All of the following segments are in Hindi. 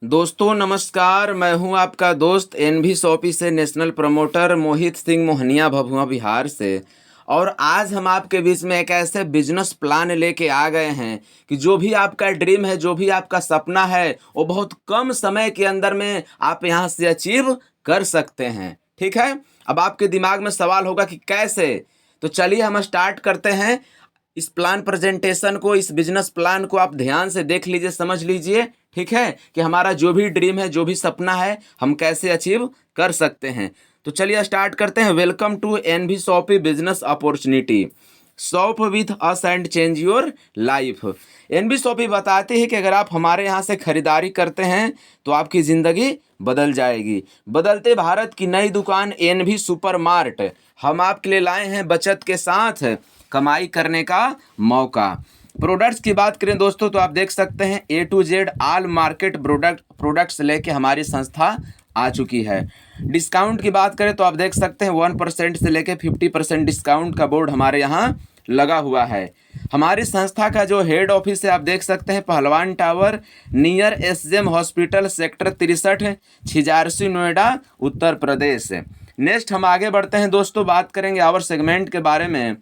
दोस्तों नमस्कार, मैं हूं आपका दोस्त एनवी शॉपी से नेशनल प्रमोटर मोहित सिंह मोहनिया भभुआ बिहार से। और आज हम आपके बीच में एक ऐसे बिजनेस प्लान लेके आ गए हैं कि जो भी आपका ड्रीम है, जो भी आपका सपना है, वो बहुत कम समय के अंदर में आप यहां से अचीव कर सकते हैं। ठीक है, अब आपके दिमाग में सवाल होगा कि कैसे, तो चलिए हम स्टार्ट करते हैं। इस प्लान प्रेजेंटेशन को, इस बिजनेस प्लान को आप ध्यान से देख लीजिए, समझ लीजिए। ठीक है, कि हमारा जो भी ड्रीम है, जो भी सपना है, हम कैसे अचीव कर सकते हैं। तो चलिए स्टार्ट करते हैं। Welcome to NV Shoppy business opportunity, shop with us and change your life. NV Shoppy बताते हैं कि अगर आप हमारे यहाँ से खरीदारी करते हैं तो आपकी ज़िंदगी बदल जाएगी। बदलते भारत की नई दुकान एनवी सुपरमार्ट, हम आपके लिए लाए हैं बचत के साथ कमाई करने का मौका। प्रोडक्ट्स की बात करें दोस्तों तो आप देख सकते हैं A to Z all market products लेके हमारी संस्था आ चुकी है। डिस्काउंट की बात करें तो आप देख सकते हैं 1% से लेके 50% डिस्काउंट का बोर्ड हमारे यहाँ लगा हुआ है। हमारी संस्था का जो हेड ऑफिस है आप देख सकते हैं Pahalwan tower, near SJM hospital, sector 63, Chhijarsi, Noida, Uttar Pradesh. Next हम आगे बढ़ते हैं दोस्तों, बात करेंगे आवर सेगमेंट के बारे में।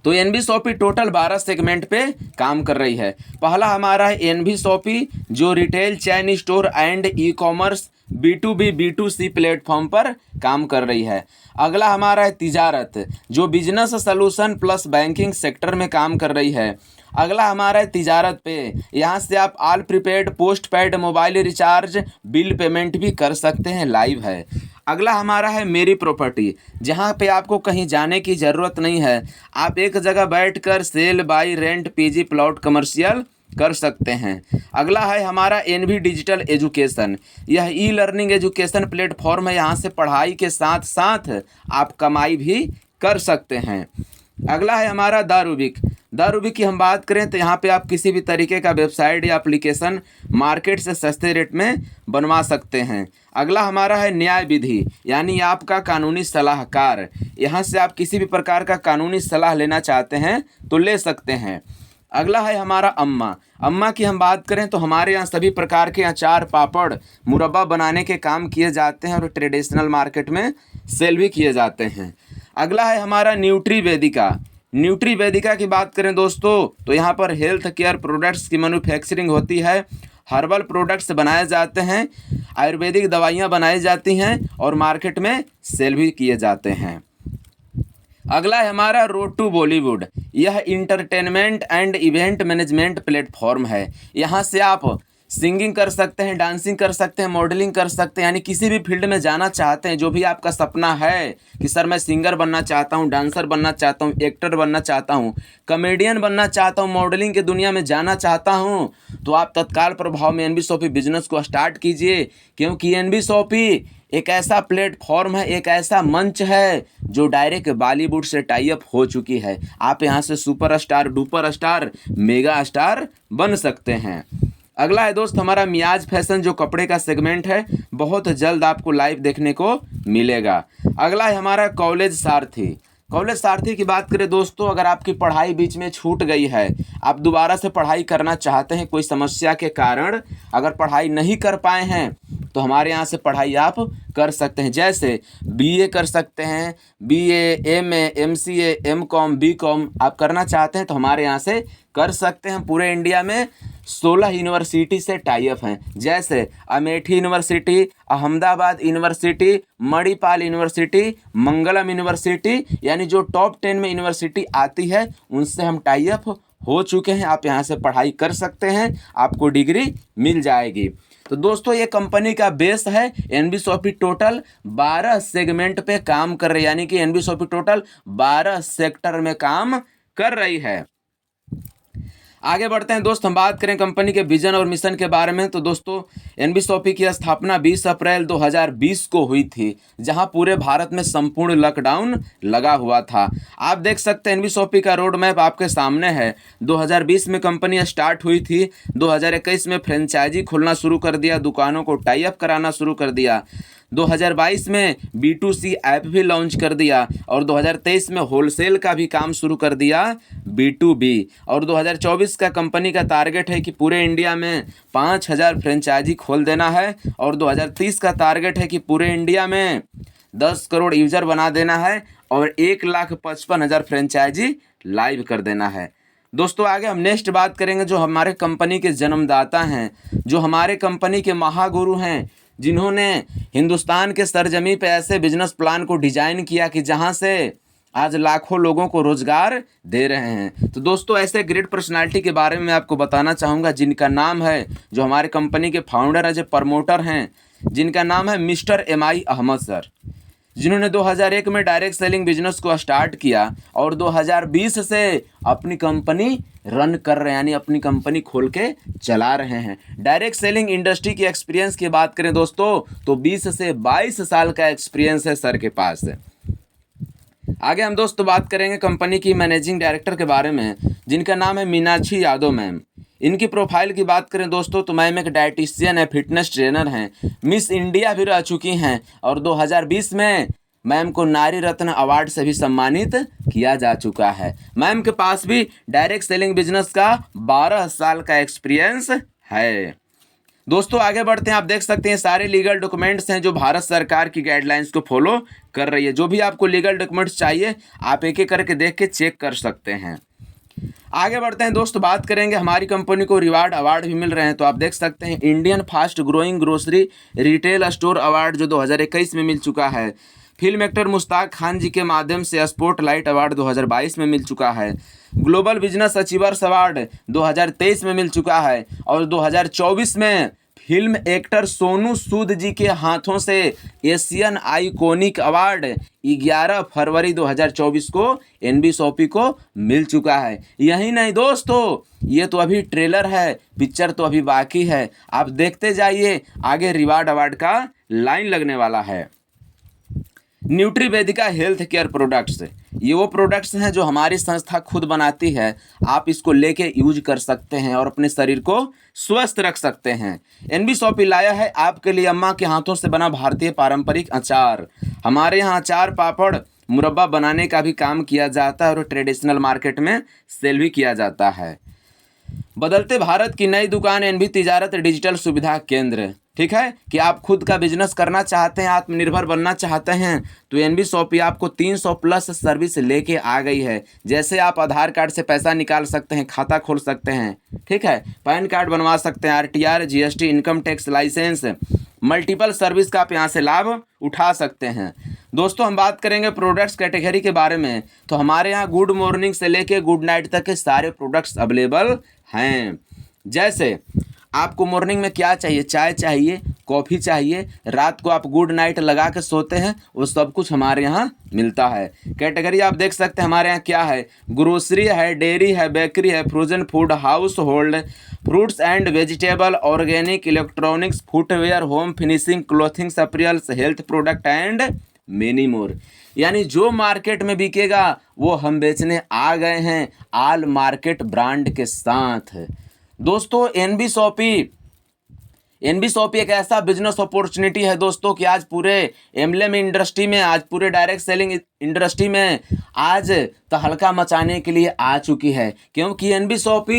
तो एनवी शॉपी टोटल 12 सेगमेंट पे काम कर रही है। पहला हमारा है एनवी शॉपी जो retail, chain store and e commerce, B2B B2C platform पर काम कर रही है। अगला हमारा है तिजारत जो business solution plus banking sector में काम कर रही है। अगला हमारा है तिजारत पे, यहाँ से आप all prepaid, post paid, mobile recharge, bill payment भी कर सकते हैं, लाइव है। अगला हमारा है मेरी प्रॉपर्टी, जहाँ पे आपको कहीं जाने की ज़रूरत नहीं है, आप एक जगह बैठकर sell, buy, rent, PG, plot, commercial कर सकते हैं। अगला है हमारा एनवी डिजिटल एजुकेशन, यह ई लर्निंग एजुकेशन प्लेटफॉर्म है, यहाँ से पढ़ाई के साथ साथ आप कमाई भी कर सकते हैं। अगला है हमारा द रूबिक की हम बात करें तो यहाँ पे आप किसी भी तरीके का वेबसाइट या एप्लीकेशन मार्केट से सस्ते रेट में बनवा सकते हैं। अगला हमारा है न्याय विधि, यानी आपका कानूनी सलाहकार, यहाँ से आप किसी भी प्रकार का कानूनी सलाह लेना चाहते हैं तो ले सकते हैं। अगला है हमारा अम्मा की हम बात करें तो हमारे यहाँ सभी प्रकार के अचार, पापड़, मुरब्बा बनाने के काम किए जाते हैं और ट्रेडिशनल मार्केट में सेल भी किए जाते हैं। अगला है हमारा न्यूट्री वेदिका की बात करें दोस्तों तो यहाँ पर हेल्थ केयर प्रोडक्ट्स की मैन्युफैक्चरिंग होती है, हर्बल प्रोडक्ट्स बनाए जाते हैं, आयुर्वेदिक दवाइयाँ बनाई जाती हैं और मार्केट में सेल भी किए जाते हैं। अगला है हमारा रोड टू बॉलीवुड, यह entertainment and event management platform है, यहाँ से आप सिंगिंग कर सकते हैं, डांसिंग कर सकते हैं, मॉडलिंग कर सकते हैं, यानी किसी भी फील्ड में जाना चाहते हैं, जो भी आपका सपना है कि सर मैं सिंगर बनना चाहता हूँ, डांसर बनना चाहता हूँ, एक्टर बनना चाहता हूँ, कॉमेडियन बनना चाहता हूँ, मॉडलिंग की दुनिया में जाना चाहता हूँ, तो आप तत्काल प्रभाव में एनवी शॉपी बिजनेस को स्टार्ट कीजिए। क्योंकि एनवी शॉपी एक ऐसा प्लेटफॉर्म है, एक ऐसा मंच है जो डायरेक्ट बॉलीवुड से टाई अप हो चुकी है। आप यहाँ से super star, duper star, mega star बन सकते हैं। अगला है दोस्त हमारा मियाज फैशन जो कपड़े का सेगमेंट है, बहुत जल्द आपको लाइव देखने को मिलेगा। अगला है हमारा कॉलेज सारथी की बात करें दोस्तों, अगर आपकी पढ़ाई बीच में छूट गई है, आप दोबारा से पढ़ाई करना चाहते हैं, कोई समस्या के कारण अगर पढ़ाई नहीं कर पाए हैं तो हमारे यहाँ से पढ़ाई आप कर सकते हैं। जैसे बीए कर सकते हैं, BA, MA, MCA, MCom, BCom आप करना चाहते हैं तो हमारे यहाँ से कर सकते हैं। पूरे इंडिया में 16 यूनिवर्सिटी से टाई अप हैं, जैसे Amethi university, Ahmedabad university, Manipal university, Mangalam university, यानी जो टॉप 10 में यूनिवर्सिटी आती है उनसे हम टाई अप हो चुके हैं। आप यहाँ से पढ़ाई कर सकते हैं, आपको डिग्री मिल जाएगी। तो दोस्तों ये कंपनी का बेस है। एनवी शॉपी टोटल 12 सेगमेंट पे काम कर रही है, यानी कि एनवी शॉपी टोटल 12 सेक्टर में काम कर रही है। आगे बढ़ते हैं दोस्त, हम बात करें कंपनी के विजन और मिशन के बारे में। तो दोस्तों एनवी शॉपी की स्थापना 20 अप्रैल 2020 को हुई थी, जहां पूरे भारत में संपूर्ण लॉकडाउन लगा हुआ था। आप देख सकते हैं एनवी शॉपी का रोड मैप आपके सामने है। 2020 में कंपनी स्टार्ट हुई थी, 2021 में फ्रेंचाइजी खोलना शुरू कर दिया, दुकानों को टाई अप कराना शुरू कर दिया। 2022 में B2C ऐप भी लॉन्च कर दिया और 2023 में होलसेल का भी काम शुरू कर दिया B2B। और 2024 का कंपनी का टारगेट है कि पूरे इंडिया में 5000 फ्रेंचाइजी खोल देना है और 2030 का टारगेट है कि पूरे इंडिया में 10 करोड़ यूजर बना देना है और 1,55,000 फ्रेंचाइजी लाइव कर देना है। दोस्तों आगे हम नेक्स्ट बात करेंगे जो हमारे कंपनी के जन्मदाता हैं, जो हमारे कंपनी के महागुरु हैं, जिन्होंने हिंदुस्तान के सरजमी पे ऐसे बिजनेस प्लान को डिजाइन किया कि जहां से आज लाखों लोगों को रोजगार दे रहे हैं। तो दोस्तों ऐसे ग्रेट पर्सनालिटी के बारे में मैं आपको बताना चाहूँगा जिनका नाम है, जो हमारे कंपनी के फाउंडर है, जो प्रमोटर हैं, जिनका नाम है मिस्टर MI अहमद सर, जिन्होंने 2001 में डायरेक्ट सेलिंग बिजनेस को स्टार्ट किया और 2020 से अपनी कंपनी रन कर रहे हैं, यानी अपनी कंपनी खोल के चला रहे हैं। डायरेक्ट सेलिंग इंडस्ट्री की एक्सपीरियंस की बात करें दोस्तों तो 20 से 22 साल का एक्सपीरियंस है सर के पास। आगे हम दोस्तों बात करेंगे कंपनी की मैनेजिंग डायरेक्टर के बारे में, जिनका नाम है मीनाक्षी यादव मैम। इनकी प्रोफाइल की बात करें दोस्तों तो मैम एक डाइटिशियन है, फिटनेस ट्रेनर हैं, मिस इंडिया भी रह चुकी हैं और 2020 में मैम को नारी रत्न अवार्ड से भी सम्मानित किया जा चुका है। मैम के पास भी डायरेक्ट सेलिंग बिजनेस का 12 साल का एक्सपीरियंस है। दोस्तों आगे बढ़ते हैं, आप देख सकते हैं सारे लीगल डॉक्यूमेंट्स हैं जो भारत सरकार की गाइडलाइंस को फॉलो कर रही है। जो भी आपको लीगल डॉक्यूमेंट्स चाहिए आप एक एक करके देख के चेक कर सकते हैं। आगे बढ़ते हैं दोस्तों, बात करेंगे हमारी कंपनी को रिवार्ड अवार्ड भी मिल रहे हैं। तो आप देख सकते हैं Indian fast growing grocery retail store award जो 2021 में मिल चुका है। फिल्म एक्टर मुश्ताक खान जी के माध्यम से स्पॉटलाइट अवार्ड 2022 में मिल चुका है। ग्लोबल बिजनेस अचीवर्स अवार्ड 2023 में मिल चुका है और 2024 में फिल्म एक्टर सोनू सूद जी के हाथों से एशियन आइकॉनिक अवार्ड 11 फरवरी 2024 को NBSOP को मिल चुका है। यही नहीं दोस्तों, ये तो अभी ट्रेलर है, पिक्चर तो अभी बाकी है। आप देखते जाइए, आगे रिवार्ड अवार्ड का लाइन लगने वाला है। न्यूट्रीवेदिका हेल्थ केयर प्रोडक्ट्स, ये वो प्रोडक्ट्स हैं जो हमारी संस्था खुद बनाती है। आप इसको लेके यूज कर सकते हैं और अपने शरीर को स्वस्थ रख सकते हैं। NBSOP लाया है आपके लिए अम्मा के हाथों से बना भारतीय पारंपरिक अचार। हमारे यहाँ अचार, पापड़, मुरब्बा बनाने का भी काम किया जाता है और ट्रेडिशनल मार्केट में सेल भी किया जाता है। बदलते भारत की नई दुकान NB तिजारत डिजिटल सुविधा केंद्र। ठीक है कि आप खुद का बिजनेस करना चाहते हैं, आत्मनिर्भर बनना चाहते हैं तो NBSOP आपको 300 प्लस सर्विस लेके आ गई है। जैसे आप आधार कार्ड से पैसा निकाल सकते हैं, खाता खोल सकते हैं, ठीक है, पैन कार्ड बनवा सकते हैं, RTR, GST, income tax licence, multiple service का आप यहाँ से लाभ उठा सकते हैं। दोस्तों हम बात करेंगे प्रोडक्ट्स कैटेगरी के बारे में, तो हमारे यहाँ गुड मॉर्निंग से लेके गुड नाइट तक के सारे प्रोडक्ट्स अवेलेबल हैं। जैसे आपको मॉर्निंग में क्या चाहिए, चाय चाहिए, कॉफ़ी चाहिए, रात को आप गुड नाइट लगा के सोते हैं, वो सब कुछ हमारे यहाँ मिलता है। कैटेगरी आप देख सकते हैं हमारे यहाँ क्या है, ग्रोसरी है, डेयरी है, बेकरी है, frozen food, household, fruits and vegetable, organic, electronics, footwear, home finishing, clothings, apparels, health product and many more. यानी जो मार्केट में बिकेगा वो हम बेचने आ गए हैं ऑल मार्केट ब्रांड के साथ। दोस्तों NBSOP एक ऐसा बिजनेस अपॉर्चुनिटी है दोस्तों कि आज पूरे एमएलएम इंडस्ट्री में, आज पूरे डायरेक्ट सेलिंग इंडस्ट्री में आज तहलका मचाने के लिए आ चुकी है। क्योंकि NBSOP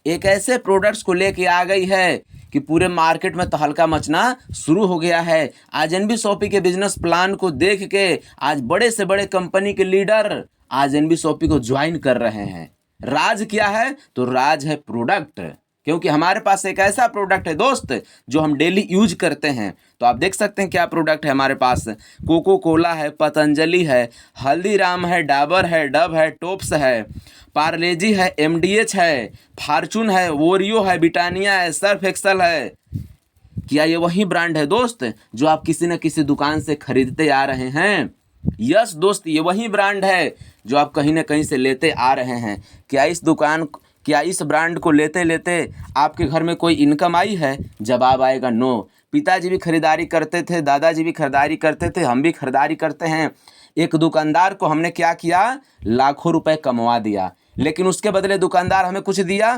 एक ऐसे प्रोडक्ट्स को लेके आ गई है कि पूरे मार्केट में तहलका मचना शुरू हो गया है। आज NBSOP के बिजनेस प्लान को देख के आज बड़े से बड़े कंपनी के लीडर आज NBSOP को ज्वाइन कर रहे हैं। राज क्या है, तो राज है प्रोडक्ट, क्योंकि हमारे पास एक ऐसा प्रोडक्ट है दोस्त जो हम डेली यूज करते हैं। तो आप देख सकते हैं क्या प्रोडक्ट है हमारे पास, कोको कोला है, पतंजलि है, हल्दीराम है, डाबर है, डव है, टॉप्स है, पार्लेजी है, MDH है, फॉर्चून है, ओरियो है, ब्रिटानिया है, सर्फ एक्सल है। क्या ये वही ब्रांड है दोस्त जो आप किसी न किसी दुकान से खरीदते आ रहे हैं? यस दोस्त, ये वही ब्रांड है जो आप कहीं ना कहीं से लेते आ रहे हैं। क्या इस ब्रांड को लेते लेते आपके घर में कोई इनकम आई है? जवाब आएगा नो। पिताजी भी खरीदारी करते थे, दादाजी भी खरीदारी करते थे, हम भी खरीदारी करते हैं। एक दुकानदार को हमने क्या किया, लाखों रुपए कमवा दिया, लेकिन उसके बदले दुकानदार हमें कुछ दिया,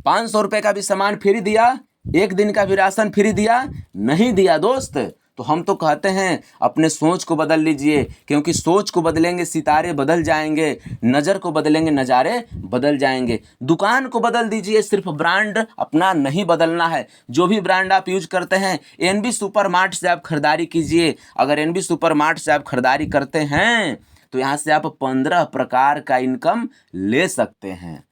500 रुपये का भी सामान फ्री दिया, एक दिन का भी राशन फ्री दिया? नहीं दिया दोस्त। तो हम तो कहते हैं अपने सोच को बदल लीजिए, क्योंकि सोच को बदलेंगे सितारे बदल जाएंगे, नज़र को बदलेंगे नज़ारे बदल जाएंगे। दुकान को बदल दीजिए, सिर्फ ब्रांड अपना नहीं बदलना है। जो भी ब्रांड आप यूज करते हैं, एनबी सुपर मार्ट से आप खरीदारी कीजिए। अगर एनबी सुपर मार्ट से आप खरीदारी करते हैं तो यहाँ से आप 15 प्रकार का इनकम ले सकते हैं।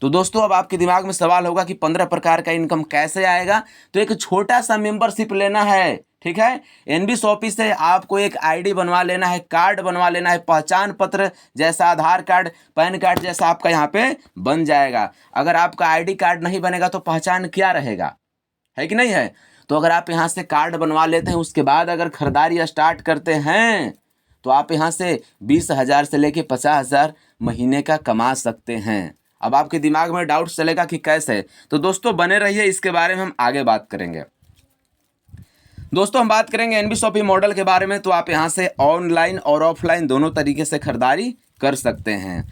तो दोस्तों, अब आपके दिमाग में सवाल होगा कि 15 प्रकार का इनकम कैसे आएगा। तो एक छोटा सा मेंबरशिप लेना है, ठीक है। एनबी शॉपी से आपको एक आईडी बनवा लेना है, कार्ड बनवा लेना है, पहचान पत्र जैसा आधार कार्ड, पैन कार्ड जैसा आपका यहाँ पे बन जाएगा। अगर आपका आईडी कार्ड नहीं बनेगा तो पहचान क्या रहेगा, है कि नहीं है। तो अगर आप यहाँ से कार्ड बनवा लेते हैं, उसके बाद अगर खरीदारी स्टार्ट करते हैं तो आप यहाँ से 20,000 से लेके 50,000 महीने का कमा सकते हैं। अब आपके दिमाग में डाउट चलेगा कि कैसे, तो दोस्तों बने रहिए, इसके बारे में हम आगे बात करेंगे। दोस्तों हम बात करेंगे एनबी शॉपी मॉडल के बारे में। तो आप यहाँ से ऑनलाइन और ऑफलाइन दोनों तरीके से खरीदारी कर सकते हैं।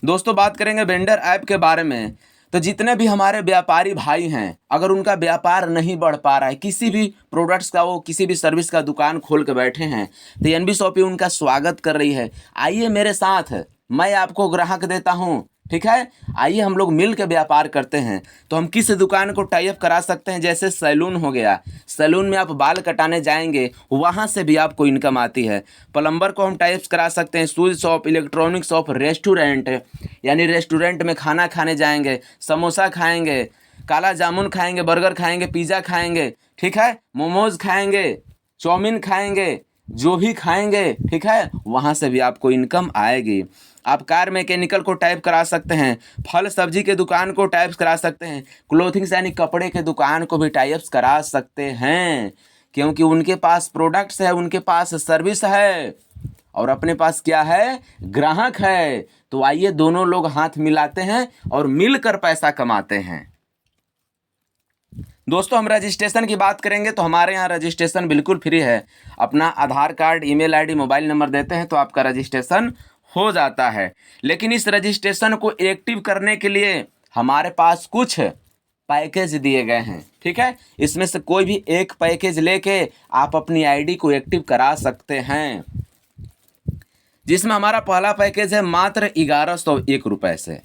दोस्तों बात करेंगे वेंडर ऐप के बारे में। तो जितने भी हमारे व्यापारी भाई हैं, अगर उनका व्यापार नहीं बढ़ पा रहा है, किसी भी प्रोडक्ट्स का, वो किसी भी सर्विस का दुकान खोल के बैठे हैं, तो एनबी शॉपी उनका स्वागत कर रही है। आइए मेरे साथ, मैं आपको ग्राहक देता हूँ, ठीक है। आइए हम लोग मिल के व्यापार करते हैं। तो हम किस दुकान को टाई अप करा सकते हैं, जैसे सैलून हो गया, सैलून में आप बाल कटाने जाएंगे, वहाँ से भी आपको इनकम आती है। प्लम्बर को हम टाई अप करा सकते हैं, shoes shop, electronic shop, restaurant, यानी रेस्टोरेंट में खाना खाने जाएंगे, समोसा खाएंगे, काला जामुन खाएंगे, बर्गर खाएंगे, पिज़्ज़ा खाएंगे, ठीक है, मोमोज खाएंगे, चाउमीन खाएंगे, जो भी खाएंगे, ठीक है, वहाँ से भी आपको इनकम आएगी। आप कार मैकेनिकल को टाइप करा सकते हैं, फल सब्जी के दुकान को टाइप करा सकते हैं, क्लोथिंग्स यानी कपड़े के दुकान को भी टाइप करा सकते हैं, क्योंकि उनके पास प्रोडक्ट्स है, उनके पास सर्विस है और अपने पास क्या है, ग्राहक है। तो आइए दोनों लोग हाथ मिलाते हैं और मिलकर पैसा कमाते हैं। दोस्तों हम रजिस्ट्रेशन की बात करेंगे तो हमारे यहाँ रजिस्ट्रेशन बिल्कुल फ्री है। अपना Aadhaar card, email ID, mobile number देते हैं तो आपका रजिस्ट्रेशन हो जाता है। लेकिन इस रजिस्ट्रेशन को एक्टिव करने के लिए हमारे पास कुछ पैकेज दिए गए हैं, ठीक है। इसमें से कोई भी एक पैकेज लेके आप अपनी आईडी को एक्टिव करा सकते हैं, जिसमें हमारा पहला पैकेज है मात्र 1101 रुपये से।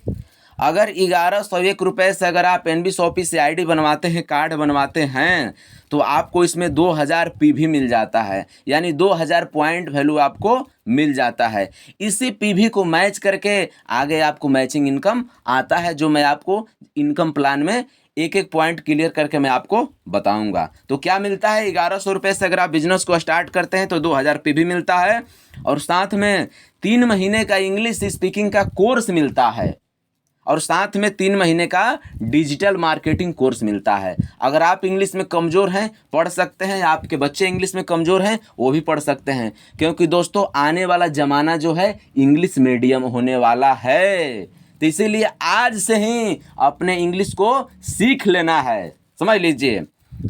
अगर 1101 रुपये से अगर आप एनबी शॉपी से आईडी बनवाते हैं, कार्ड बनवाते हैं, तो आपको इसमें 2000 पीवी मिल जाता है, यानी 2000 पॉइंट वैल्यू आपको मिल जाता है। इसी पीवी को मैच करके आगे आपको मैचिंग इनकम आता है, जो मैं आपको इनकम प्लान में एक एक पॉइंट क्लियर करके मैं आपको बताऊंगा। तो क्या मिलता है, 1100 रुपये से अगर आप बिजनेस को स्टार्ट करते हैं तो 2000 पीवी मिलता है, और साथ में 3 महीने का इंग्लिश स्पीकिंग का कोर्स मिलता है, और साथ में 3 महीने का डिजिटल मार्केटिंग कोर्स मिलता है। अगर आप इंग्लिश में कमज़ोर हैं, पढ़ सकते हैं, आपके बच्चे इंग्लिश में कमज़ोर हैं, वो भी पढ़ सकते हैं, क्योंकि दोस्तों आने वाला ज़माना जो है इंग्लिश मीडियम होने वाला है। तो इसीलिए आज से ही अपने इंग्लिश को सीख लेना है, समझ लीजिए।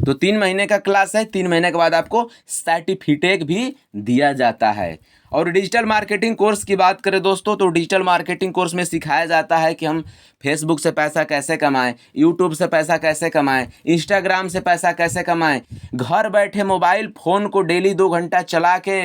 तो 3 महीने का क्लास है, 3 महीने के बाद आपको सर्टिफिकेट भी दिया जाता है। और डिजिटल मार्केटिंग कोर्स की बात करें दोस्तों, तो डिजिटल मार्केटिंग कोर्स में सिखाया जाता है कि हम फेसबुक से पैसा कैसे कमाएं, यूट्यूब से पैसा कैसे कमाएं, इंस्टाग्राम से पैसा कैसे कमाएं। घर बैठे मोबाइल फ़ोन को डेली 2 घंटा चला के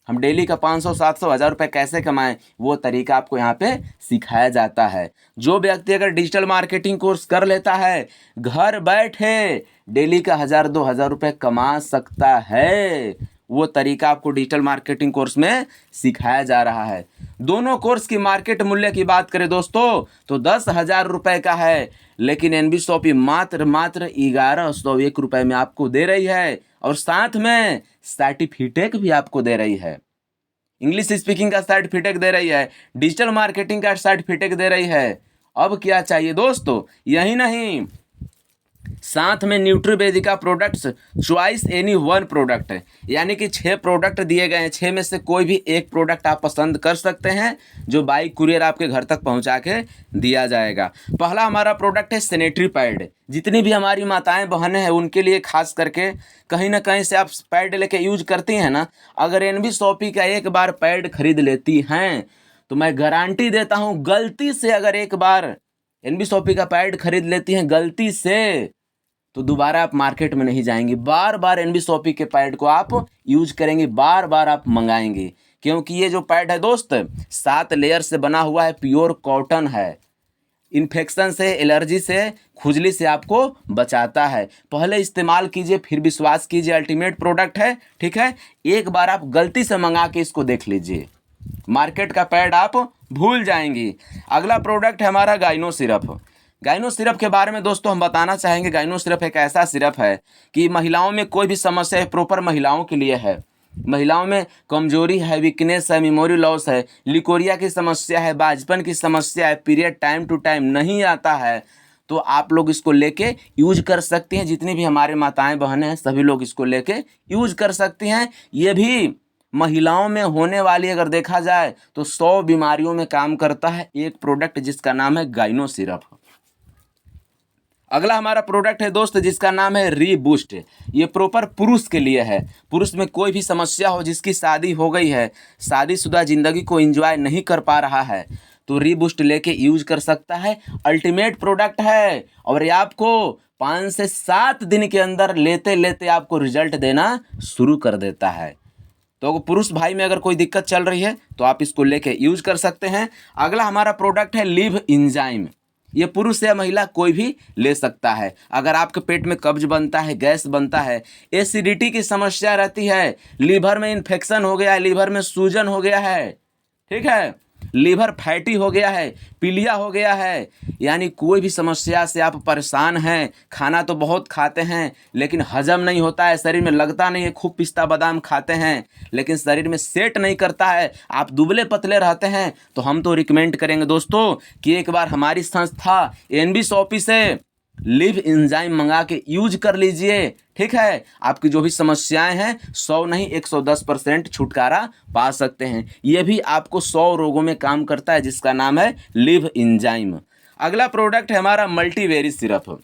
हम डेली का 500, 700, 1000 रुपये कैसे कमाएं, वो तरीका आपको यहाँ पे सिखाया जाता है। जो व्यक्ति अगर डिजिटल मार्केटिंग कोर्स कर लेता है, घर बैठे डेली का 1000, 2000 रुपये कमा सकता है। वो तरीका आपको डिजिटल मार्केटिंग कोर्स में सिखाया जा रहा है। दोनों कोर्स की मार्केट मूल्य की बात करें दोस्तों तो 10,000 रुपये का है, लेकिन एनबी शॉपी मात्र 1101 रुपये में आपको दे रही है, और साथ में सर्टिफिकेट भी आपको दे रही है। इंग्लिश स्पीकिंग का सर्टिफिकेट दे रही है, डिजिटल मार्केटिंग का सर्टिफिकेट दे रही है। अब क्या चाहिए दोस्तों, यही नहीं, साथ में Nutrivedika products choice any one product है, यानी कि 6 प्रोडक्ट दिए गए हैं। 6 में से कोई भी एक प्रोडक्ट आप पसंद कर सकते हैं, जो बाई कुरियर आपके घर तक पहुंचा के दिया जाएगा। पहला हमारा प्रोडक्ट है सैनिटरी पैड। जितनी भी हमारी माताएं बहनें हैं उनके लिए खास करके कहीं ना कहीं से आप पैड लेके यूज करती हैं ना। अगर एनबी शॉपी का एक बार पैड खरीद लेती हैं तो मैं गारंटी देता हूँ, गलती से अगर एक बार एनबी शॉपी का पैड खरीद लेती हैं गलती से, तो दोबारा आप मार्केट में नहीं जाएंगे, बार बार एनबी शॉपी के पैड को आप यूज करेंगे, बार बार आप मंगाएंगे, क्योंकि ये जो पैड है दोस्त 7 लेयर से बना हुआ है, प्योर कॉटन है, इन्फेक्शन से, एलर्जी से, खुजली से आपको बचाता है। पहले इस्तेमाल कीजिए फिर विश्वास कीजिए, अल्टीमेट प्रोडक्ट है, ठीक है। एक बार आप गलती से मंगा के इसको देख लीजिए, मार्केट का पैड आप भूल जाएंगी। अगला प्रोडक्ट है हमारा गाइनो सिरप। गाइनो सिरप के बारे में दोस्तों हम बताना चाहेंगे, गाइनो सिरप एक ऐसा सिरप है कि महिलाओं में कोई भी समस्या है, प्रॉपर महिलाओं के लिए है। महिलाओं में कमजोरी है, वीकनेस है, मेमोरी लॉस है, लिकोरिया की समस्या है, बाजपन की समस्या है, पीरियड टाइम टू टाइम नहीं आता है, तो आप लोग इसको लेके यूज कर सकते हैं। जितनी भी हमारे माताएं बहनें हैं सभी लोग इसको लेके यूज कर सकती हैं। ये भी महिलाओं में होने वाली अगर देखा जाए तो 100 बीमारियों में काम करता है एक प्रोडक्ट जिसका नाम है गाइनो सिरप। अगला हमारा प्रोडक्ट है दोस्त जिसका नाम है रीबूस्ट। ये प्रॉपर पुरुष के लिए है। पुरुष में कोई भी समस्या हो, जिसकी शादी हो गई है, शादीशुदा ज़िंदगी को एंजॉय नहीं कर पा रहा है, तो रीबूस्ट लेके यूज कर सकता है। अल्टीमेट प्रोडक्ट है और ये आपको 5 से 7 दिन के अंदर लेते लेते आपको रिजल्ट देना शुरू कर देता है। तो पुरुष भाई में अगर कोई दिक्कत चल रही है तो आप इसको लेके यूज कर सकते हैं। अगला हमारा प्रोडक्ट है लिव इंजाइम। ये पुरुष या महिला कोई भी ले सकता है। अगर आपके पेट में कब्ज बनता है, गैस बनता है, एसिडिटी की समस्या रहती है, लीवर में इन्फेक्शन हो गया है, लीवर में सूजन हो गया है, ठीक है, लीवर फैटी हो गया है, पीलिया हो गया है, यानी कोई भी समस्या से आप परेशान हैं, खाना तो बहुत खाते हैं लेकिन हजम नहीं होता है, शरीर में लगता नहीं है, खूब पिस्ता बादाम खाते हैं लेकिन शरीर में सेट नहीं करता है, आप दुबले पतले रहते हैं, तो हम तो रिकमेंड करेंगे दोस्तों कि एक बार हमारी संस्था एनबी शॉपी से लिव इंजाइम मंगा के यूज कर लीजिए, ठीक है। आपकी जो भी समस्याएं हैं 100 नहीं 110% छुटकारा पा सकते हैं। ये भी आपको 100 रोगों में काम करता है जिसका नाम है लिव इंजाइम। अगला प्रोडक्ट है हमारा मल्टीवेरी सिरप।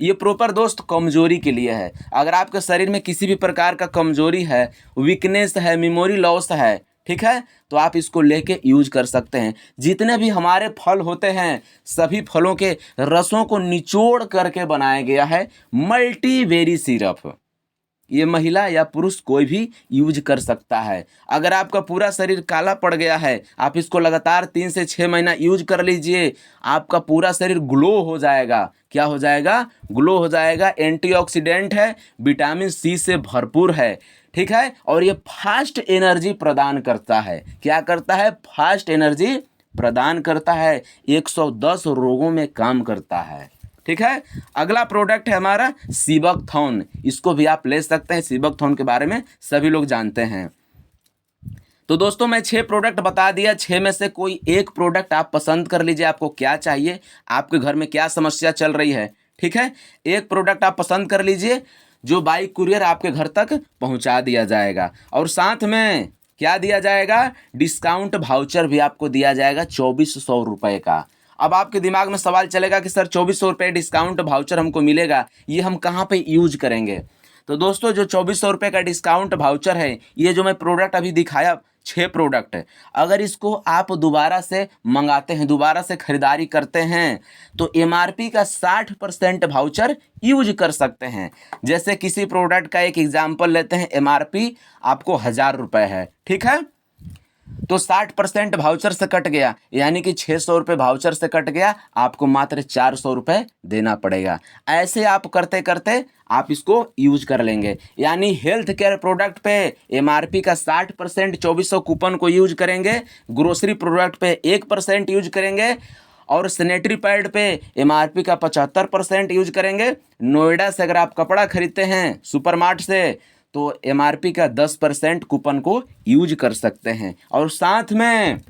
ये प्रॉपर दोस्त कमजोरी के लिए है। अगर आपके शरीर में किसी भी प्रकार का कमजोरी है, वीकनेस है, मेमोरी लॉस है, ठीक है, तो आप इसको लेके यूज कर सकते हैं। जितने भी हमारे फल होते हैं सभी फलों के रसों को निचोड़ करके बनाया गया है मल्टीवेरी सिरप। ये महिला या पुरुष कोई भी यूज कर सकता है। अगर आपका पूरा शरीर काला पड़ गया है, आप इसको लगातार 3 से 6 महीना यूज कर लीजिए, आपका पूरा शरीर ग्लो हो जाएगा। क्या हो जाएगा? ग्लो हो जाएगा। एंटीऑक्सीडेंट है, विटामिन सी से भरपूर है, ठीक है, और ये फास्ट एनर्जी प्रदान करता है। क्या करता है? फास्ट एनर्जी प्रदान करता है, 110 रोगों में काम करता है, ठीक है। अगला प्रोडक्ट है हमारा सीबकथॉर्न। इसको भी आप ले सकते हैं, सीबकथॉर्न के बारे में सभी लोग जानते हैं। तो दोस्तों मैं 6 प्रोडक्ट बता दिया, 6 में से कोई एक प्रोडक्ट आप पसंद कर लीजिए, आपको क्या चाहिए, आपके घर में क्या समस्या चल रही है, ठीक है। एक प्रोडक्ट आप पसंद कर लीजिए जो बाइक कुरियर आपके घर तक पहुंचा दिया जाएगा, और साथ में क्या दिया जाएगा? डिस्काउंट वाउचर भी आपको दिया जाएगा 2400 रुपये का। अब आपके दिमाग में सवाल चलेगा कि सर 2400 रुपये डिस्काउंट वाउचर हमको मिलेगा, ये हम कहाँ पे यूज करेंगे? तो दोस्तों जो 2400 रुपये का डिस्काउंट वाउचर है, ये जो मैं प्रोडक्ट अभी दिखाया 6 प्रोडक्ट है, अगर इसको आप दोबारा से मंगाते हैं, दोबारा से खरीदारी करते हैं, तो एमआरपी का 60% वाउचर यूज कर सकते हैं। जैसे किसी प्रोडक्ट का एक एग्जाम्पल लेते हैं, एमआरपी आपको 1000 रुपये है, ठीक है, तो 60% वाउचर से कट गया, यानी कि 600 रुपये वाउचर से कट गया, आपको मात्र 400 रुपये देना पड़ेगा। ऐसे आप करते करते आप इसको यूज कर लेंगे। यानी हेल्थ केयर प्रोडक्ट पे एमआरपी का 60% 2400 कूपन को यूज करेंगे, ग्रोसरी प्रोडक्ट पे 1% यूज करेंगे, और सैनिटरी पैड पे एमआरपी का 75% यूज करेंगे। नोएडा से अगर आप कपड़ा खरीदते हैं सुपरमार्ट से, तो एमआरपी का 10% कूपन को यूज कर सकते हैं। और साथ में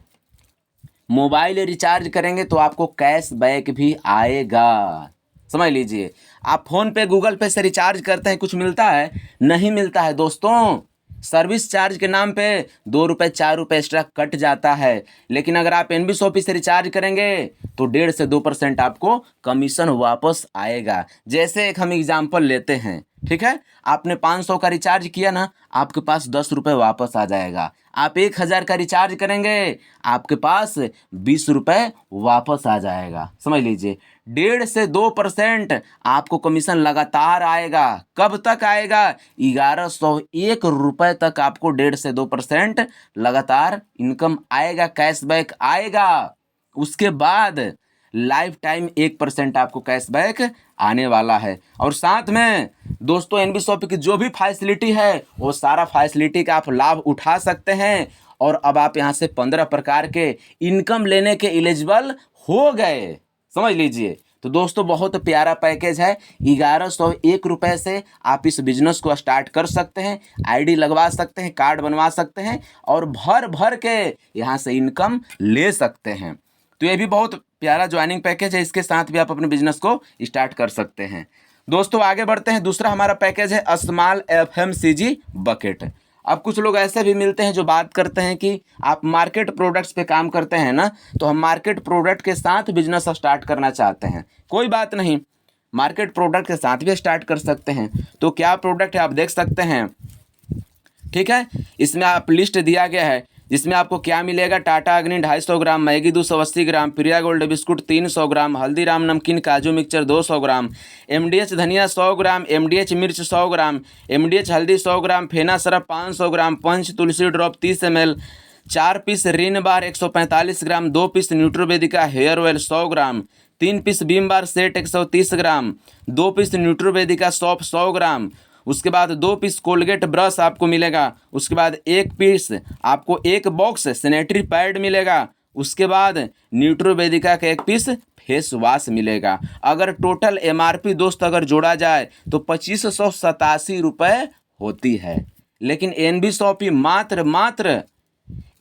मोबाइल रिचार्ज करेंगे तो आपको कैशबैक भी आएगा, समझ लीजिए। आप फ़ोन पे गूगल पे से रिचार्ज करते हैं, कुछ मिलता है? नहीं मिलता है दोस्तों। सर्विस चार्ज के नाम पे 2 रुपये 4 रुपये एक्स्ट्रा कट जाता है, लेकिन अगर आप एनबी शॉपी से रिचार्ज करेंगे तो 1.5 से 2% आपको कमीशन वापस आएगा। जैसे एक हम एग्जांपल लेते हैं, ठीक है, आपने 500 का रिचार्ज किया ना, आपके पास 10 रुपये वापस आ जाएगा। आप 1000 का रिचार्ज करेंगे, आपके पास 20 रुपये वापस आ जाएगा, समझ लीजिए। 1.5 से 2% आपको कमीशन लगातार आएगा। कब तक आएगा? 1101 रुपये तक आपको 1.5 से 2% लगातार इनकम आएगा, कैशबैक आएगा। उसके बाद लाइफ टाइम 1% आपको कैशबैक आने वाला है। और साथ में दोस्तों एनबी शॉपी की जो भी फैसिलिटी है वो सारा फैसिलिटी का आप लाभ उठा सकते हैं। और अब आप यहाँ से 15 प्रकार के इनकम लेने के एलिजिबल हो गए, समझ लीजिए। तो दोस्तों बहुत प्यारा पैकेज है। 1101 रुपये से आप इस बिजनेस को स्टार्ट कर सकते हैं, आईडी लगवा सकते हैं, कार्ड बनवा सकते हैं और भर भर के यहाँ से इनकम ले सकते हैं। तो ये भी बहुत प्यारा ज्वाइनिंग पैकेज है, इसके साथ भी आप अपने बिजनेस को स्टार्ट कर सकते हैं। दोस्तों आगे बढ़ते हैं। दूसरा हमारा पैकेज है स्मॉल FMCG बकेट। अब कुछ लोग ऐसे भी मिलते हैं जो बात करते हैं कि आप मार्केट प्रोडक्ट्स पे काम करते हैं ना, तो हम मार्केट प्रोडक्ट के साथ बिजनेस स्टार्ट करना चाहते हैं। कोई बात नहीं, मार्केट प्रोडक्ट के साथ भी स्टार्ट कर सकते हैं। तो क्या प्रोडक्ट है आप देख सकते हैं, ठीक है। इसमें आप लिस्ट दिया गया है जिसमें आपको क्या मिलेगा। टाटा अग्नि 250 ग्राम, मैगी 280 ग्राम, प्रिया गोल्ड बिस्कुट 300 ग्राम, हल्दीराम नमकीन काजू मिक्सचर 200 ग्राम, MDH धनिया 100 ग्राम, MDH मिर्च 100 ग्राम, MDH हल्दी 100 ग्राम, फेना सरफ 500 ग्राम, पंच तुलसी ड्रॉप 30 ml, 4 पीस रिन बार 145 ग्राम, 2 पीस न्यूट्रोवेदिका हेयर ऑयल 100 ग्राम, 3 पीस बीम बार सेट 130 ग्राम, 2 पीस न्यूट्रोवेदिका सॉप 100 ग्राम। उसके बाद 2 पीस कोलगेट ब्रश आपको मिलेगा। उसके बाद 1 पीस आपको 1 बॉक्स सैनिटरी पैड मिलेगा। उसके बाद न्यूट्रोवेदिका का 1 पीस फेस वॉश मिलेगा। अगर टोटल MRP दोस्त अगर जोड़ा जाए तो 2587 रुपये होती है, लेकिन एनबी शॉपी मात्र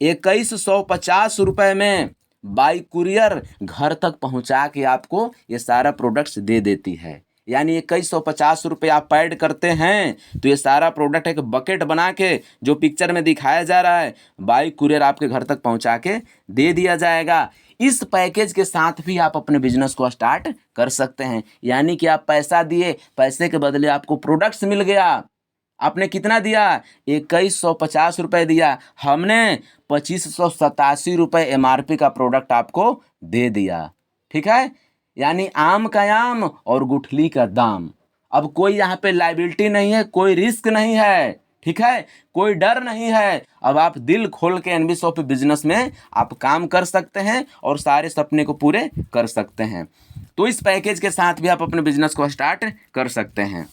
2150 रुपये में बाई कुरियर घर तक पहुंचा के आपको ये सारा प्रोडक्ट्स दे देती है। यानी 2150 रुपये आप पैड करते हैं तो ये सारा प्रोडक्ट एक बकेट बना के जो पिक्चर में दिखाया जा रहा है बाई कुरियर आपके घर तक पहुंचा के दे दिया जाएगा। इस पैकेज के साथ भी आप अपने बिजनेस को स्टार्ट कर सकते हैं। यानी कि आप पैसा दिए, पैसे के बदले आपको प्रोडक्ट्स मिल गया। आपने कितना दिया? 2150 रुपये दिया, हमने 2587 रुपये MRP का प्रोडक्ट आपको दे दिया, ठीक है। यानी आम का आम और गुठली का दाम। अब कोई यहाँ पे लायबिलिटी नहीं है, कोई रिस्क नहीं है, ठीक है, कोई डर नहीं है। अब आप दिल खोल के एनबी शॉपी बिजनेस में आप काम कर सकते हैं और सारे सपने को पूरे कर सकते हैं। तो इस पैकेज के साथ भी आप अपने बिजनेस को स्टार्ट कर सकते हैं।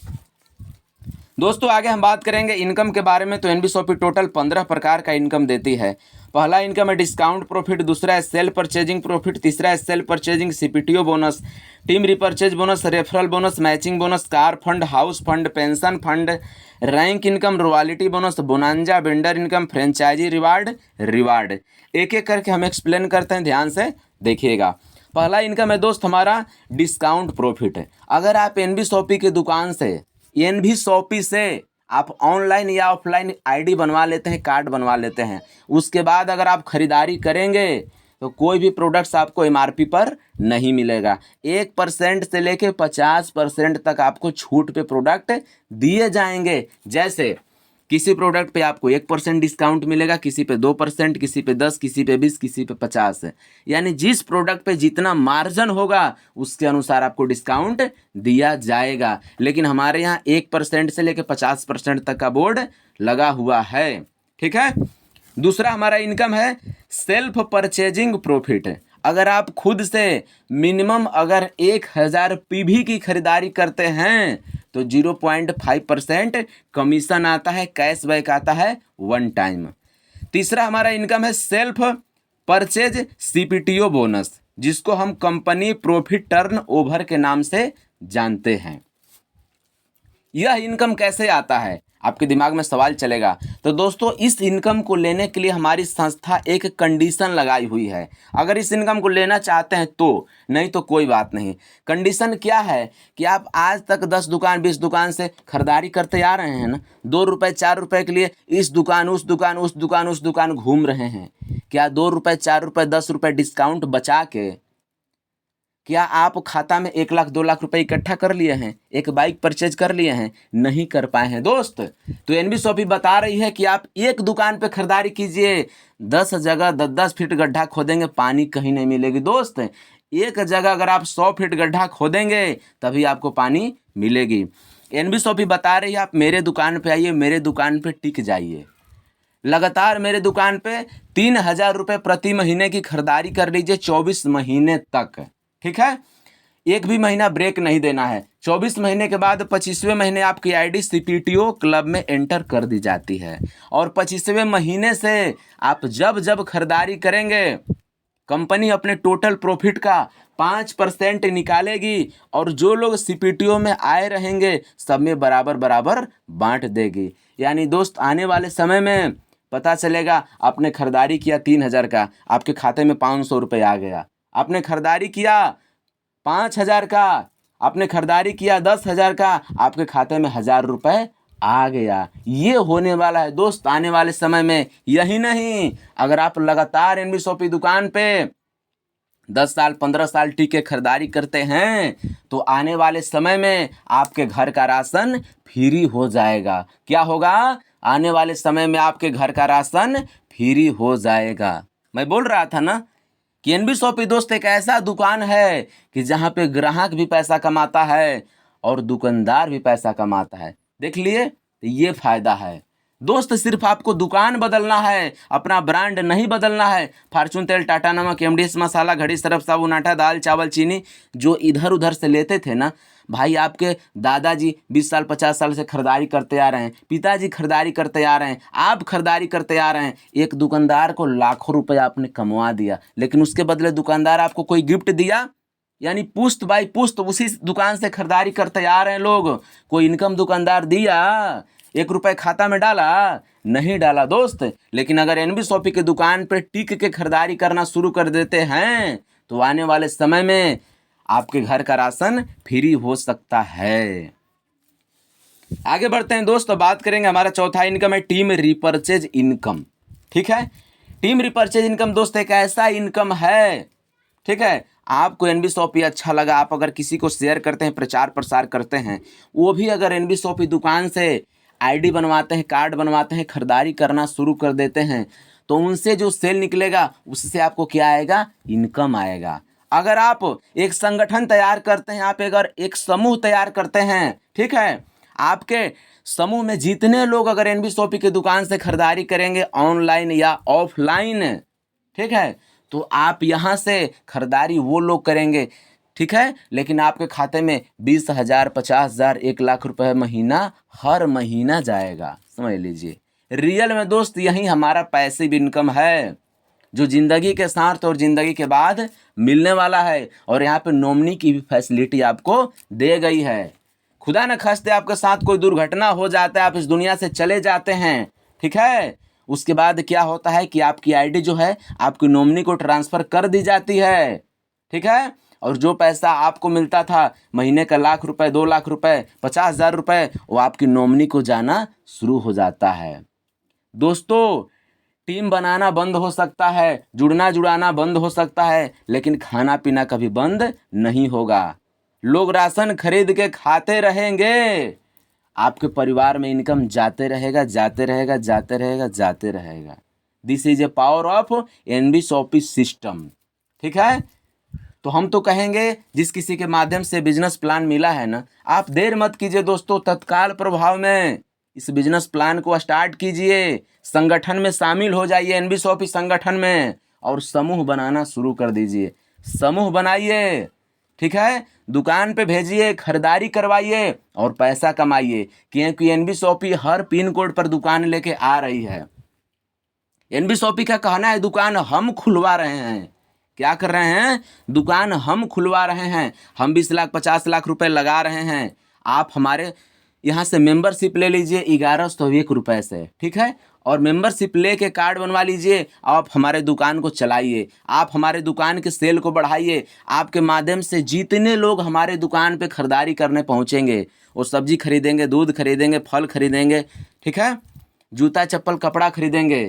दोस्तों आगे हम बात करेंगे इनकम के बारे में। तो एनबी शॉपी टोटल 15 प्रकार का इनकम देती है। पहला इनकम है डिस्काउंट प्रॉफिट, दूसरा है सेल परचेजिंग प्रॉफिट, तीसरा है sell purchasing CPTO bonus, team repurchase bonus, referral bonus, matching bonus, car fund, house fund, pension fund, rank income, royalty bonus, bonanza, vendor income, franchisee reward. एक एक करके हम एक्सप्लेन करते हैं, ध्यान से देखिएगा। पहला इनकम है दोस्त हमारा डिस्काउंट प्रॉफिट। अगर आप एनबी शॉपी की दुकान से, एनबी शॉपी से आप ऑनलाइन या ऑफलाइन आईडी बनवा लेते हैं, कार्ड बनवा लेते हैं, उसके बाद अगर आप खरीदारी करेंगे तो कोई भी प्रोडक्ट्स आपको MRP पर नहीं मिलेगा। 1% से लेके 50% तक आपको छूट पे प्रोडक्ट दिए जाएंगे। जैसे किसी प्रोडक्ट पे आपको 1% डिस्काउंट मिलेगा, किसी पे 2%, किसी पे 10, किसी पे 20, किसी पे 50। यानी जिस प्रोडक्ट पे जितना मार्जिन होगा उसके अनुसार आपको डिस्काउंट दिया जाएगा। लेकिन हमारे यहाँ 1% से लेकर 50% तक का बोर्ड लगा हुआ है, ठीक है। दूसरा हमारा इनकम है सेल्फ परचेजिंग प्रॉफिट। अगर आप खुद से मिनिमम अगर 1000 PV की खरीदारी करते हैं तो 0.5% कमीशन आता है, कैशबैक आता है 1 टाइम। तीसरा हमारा इनकम है सेल्फ परचेज CPTO बोनस, जिसको हम कंपनी प्रॉफिट टर्न ओवर के नाम से जानते हैं। यह इनकम कैसे आता है, आपके दिमाग में सवाल चलेगा। तो दोस्तों इस इनकम को लेने के लिए हमारी संस्था एक कंडीशन लगाई हुई है। अगर इस इनकम को लेना चाहते हैं तो, नहीं तो कोई बात नहीं। कंडीशन क्या है कि आप आज तक 10 दुकान 20 दुकान से खरीदारी करते आ रहे हैं ना, 2 रुपये 4 रुपये के लिए इस दुकान उस दुकान उस दुकान उस दुकान घूम रहे हैं। क्या 2 रुपये 4 रुपये 10 रुपये डिस्काउंट बचा के क्या आप खाता में 1 लाख 2 लाख रुपए इकट्ठा कर लिए हैं, एक बाइक परचेज कर लिए हैं? नहीं कर पाए हैं दोस्त। तो एनबी शॉपी बता रही है कि आप एक दुकान पे खरीदारी कीजिए, 10 जगह 10 फीट गड्ढा खोदेंगे, पानी कहीं नहीं मिलेगी दोस्त। एक जगह अगर आप 100 फीट गड्ढा खोदेंगे तभी आपको पानी मिलेगी। एनबी शॉपी बता रही है आप मेरे दुकान पे आइए, मेरे दुकान पे टिक जाइए, लगातार मेरे दुकान पे 3,000 रुपये प्रति महीने की खरीदारी कर लीजिए 24 महीने तक। ठीक है, एक भी महीना ब्रेक नहीं देना है। 24 महीने के बाद 25वें महीने आपकी आईडी सीपीटीओ क्लब में एंटर कर दी जाती है और 25वें महीने से आप जब जब खरीदारी करेंगे कंपनी अपने टोटल प्रॉफिट का 5% निकालेगी और जो लोग सीपीटीओ में आए रहेंगे सब में बराबर बराबर बांट देगी। यानी दोस्त आने वाले समय में पता चलेगा आपने खरीदारी किया 3,000 का, आपके खाते में 500 रुपये आ गया। आपने खरीदारी किया 5,000 का, आपने खरीदारी किया 10,000 का, आपके खाते में 1,000 रुपये आ गया। ये होने वाला है दोस्त आने वाले समय में। यही नहीं, अगर आप लगातार एनबी शॉपी दुकान पे 10 साल 15 साल टिक के खरीदारी करते हैं तो आने वाले समय में आपके घर का राशन फ्री हो जाएगा। क्या होगा? आने वाले समय में आपके घर का राशन फ्री हो जाएगा। मैं बोल रहा था ना कि एनबी शॉपी दोस्त एक ऐसा दुकान है कि जहाँ पे ग्राहक भी पैसा कमाता है और दुकानदार भी पैसा कमाता है। देख लिए, तो ये फायदा है दोस्त। सिर्फ आपको दुकान बदलना है, अपना ब्रांड नहीं बदलना है। फार्चून तेल, टाटा नमक, एमडीएच मसाला, घड़ी, सरफ, साबुन, आटा, दाल, चावल, चीनी जो इधर उधर से लेते थे ना भाई, आपके दादाजी 20 साल 50 साल से खरीदारी करते आ रहे हैं, पिताजी खरीदारी करते आ रहे हैं, आप खरीदारी करते आ रहे हैं। एक दुकानदार को लाखों रुपए आपने कमवा दिया, लेकिन उसके बदले दुकानदार आपको कोई गिफ्ट दिया? यानी पुश्त बाई पुश्त उसी दुकान से खरीदारी करते आ रहे हैं लोग। कोई इनकम दुकानदार दिया? 1 रुपये खाता में डाला? नहीं डाला दोस्त। लेकिन अगर एनबी शॉपी की दुकान पर टिक के खरीदारी करना शुरू कर देते हैं तो आने वाले समय में आपके घर का राशन फ्री हो सकता है। आगे बढ़ते हैं दोस्त, बात करेंगे हमारा चौथा इनकम है टीम रिपर्चेज इनकम। ठीक है, टीम रिपर्चेज इनकम दोस्त एक ऐसा इनकम है, ठीक है, आपको एनबी शॉपी अच्छा लगा, आप अगर किसी को शेयर करते हैं, प्रचार प्रसार करते हैं, वो भी अगर एनबी शॉपी दुकान से आईडी बनवाते हैं, कार्ड बनवाते हैं, खरीदारी करना शुरू कर देते हैं तो उनसे जो सेल निकलेगा उससे आपको क्या आएगा? इनकम आएगा। अगर आप एक संगठन तैयार करते हैं, आप अगर एक समूह तैयार करते हैं, ठीक है, आपके समूह में जितने लोग अगर एनबी शॉपी की दुकान से खरीदारी करेंगे ऑनलाइन या ऑफलाइन, ठीक है, तो आप यहाँ से खरीदारी वो लोग करेंगे, ठीक है, लेकिन आपके खाते में 20,000 50,000 1,00,000 रुपये महीना हर महीना जाएगा। समझ लीजिए, रियल में दोस्त यही हमारा पैसिव इनकम है जो ज़िंदगी के साथ और ज़िंदगी के बाद मिलने वाला है। और यहाँ पे नॉमिनी की भी फैसिलिटी आपको दे गई है। खुदा न खास्ते आपके साथ कोई दुर्घटना हो जाता है, आप इस दुनिया से चले जाते हैं, ठीक है, उसके बाद क्या होता है कि आपकी आईडी जो है आपकी नॉमिनी को ट्रांसफ़र कर दी जाती है, ठीक है, और जो पैसा आपको मिलता था महीने का 1,00,000 रुपये 2,00,000 रुपये 50,000 रुपये वो आपकी नॉमिनी को जाना शुरू हो जाता है। दोस्तों, टीम बनाना बंद हो सकता है, जुड़ना जुड़ाना बंद हो सकता है, लेकिन खाना पीना कभी बंद नहीं होगा। लोग राशन खरीद के खाते रहेंगे, आपके परिवार में इनकम जाते रहेगा जाते रहेगा जाते रहेगा जाते रहेगा। This is a power of NB Shoppy system. ठीक है, तो हम तो कहेंगे जिस किसी के माध्यम से बिजनेस प्लान मिला है ना, आप देर मत कीजिए दोस्तों, तत्काल प्रभाव में इस बिजनेस प्लान को स्टार्ट कीजिए, संगठन में शामिल हो जाइए, एनबी शॉपी संगठन में, और समूह बनाना शुरू कर दीजिए। समूह बनाइए, ठीक है, दुकान पे भेजिए, खरीदारी करवाइए और पैसा कमाइए, क्योंकि एनबी शॉपी हर पिन कोड पर दुकान लेके आ रही है। एनबी शॉपी का कहना है दुकान हम खुलवा रहे हैं। क्या कर रहे हैं? दुकान हम खुलवा रहे हैं। हम 20 लाख 50 लाख रुपए लगा रहे हैं। आप हमारे यहाँ से मेंबरशिप ले लीजिए 1101 रुपये से, ठीक है, और मेंबरशिप ले के कार्ड बनवा लीजिए। आप हमारे दुकान को चलाइए, आप हमारे दुकान के सेल को बढ़ाइए। आपके माध्यम से जितने लोग हमारे दुकान पे खरीदारी करने पहुँचेंगे, वो सब्जी खरीदेंगे, दूध खरीदेंगे, फल खरीदेंगे, ठीक है, जूता चप्पल कपड़ा खरीदेंगे,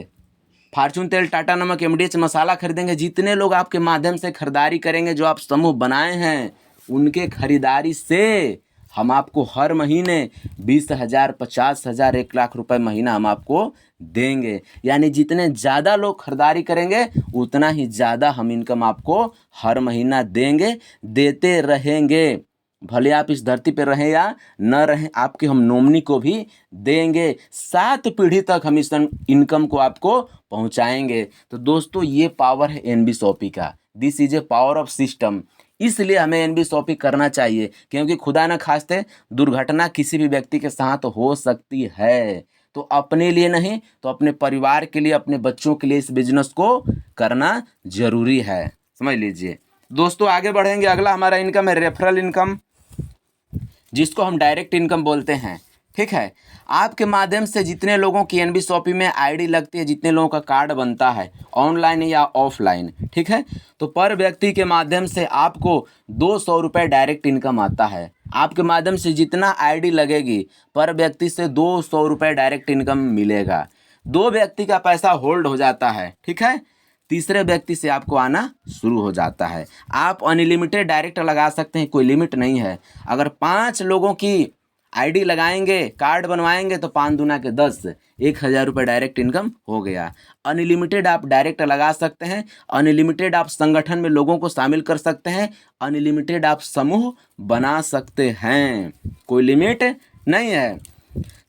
फार्चून तेल, टाटा नमक, एमडीएच मसाला खरीदेंगे। जितने लोग आपके माध्यम से खरीदारी करेंगे, जो आप समूह बनाए हैं, उनके खरीदारी से हम आपको हर महीने 20,000, 50,000, 1,00,000 रुपए महीना हम आपको देंगे। यानी जितने ज़्यादा लोग खरीदारी करेंगे उतना ही ज़्यादा हम इनकम आपको हर महीना देंगे, देते रहेंगे। भले आप इस धरती पर रहें या न रहें, आपके हम नॉमिनी को भी देंगे। 7 पीढ़ी तक हम इस इनकम को आपको पहुंचाएंगे। तो दोस्तों ये पावर है एनबी शॉपी का। This is a power of system. इसलिए हमें एनबी शॉपी करना चाहिए, क्योंकि खुदा न खास्ते दुर्घटना किसी भी व्यक्ति के साथ हो सकती है। तो अपने लिए नहीं तो अपने परिवार के लिए, अपने बच्चों के लिए इस बिजनेस को करना जरूरी है, समझ लीजिए। दोस्तों आगे बढ़ेंगे। अगला हमारा इनकम है रेफरल इनकम, जिसको हम डायरेक्ट इनकम बोलते हैं। ठीक है, आपके माध्यम से जितने लोगों की एनबी शॉपी में आईडी लगती है, जितने लोगों का कार्ड बनता है ऑनलाइन या ऑफलाइन, ठीक है, तो पर व्यक्ति के माध्यम से आपको 200 रुपये डायरेक्ट इनकम आता है। आपके माध्यम से जितना आईडी लगेगी पर व्यक्ति से 200 रुपये डायरेक्ट इनकम मिलेगा। 2 व्यक्ति का पैसा होल्ड हो जाता है, ठीक है, तीसरे व्यक्ति से आपको आना शुरू हो जाता है। आप अनलिमिटेड डायरेक्ट लगा सकते हैं, कोई लिमिट नहीं है। अगर 5 लोगों की आईडी लगाएंगे, कार्ड बनवाएंगे तो 5 दूना के 10, 1,000 रुपये डायरेक्ट इनकम हो गया। अनलिमिटेड आप डायरेक्ट लगा सकते हैं, अनलिमिटेड आप संगठन में लोगों को शामिल कर सकते हैं, अनलिमिटेड आप समूह बना सकते हैं, कोई लिमिट नहीं है।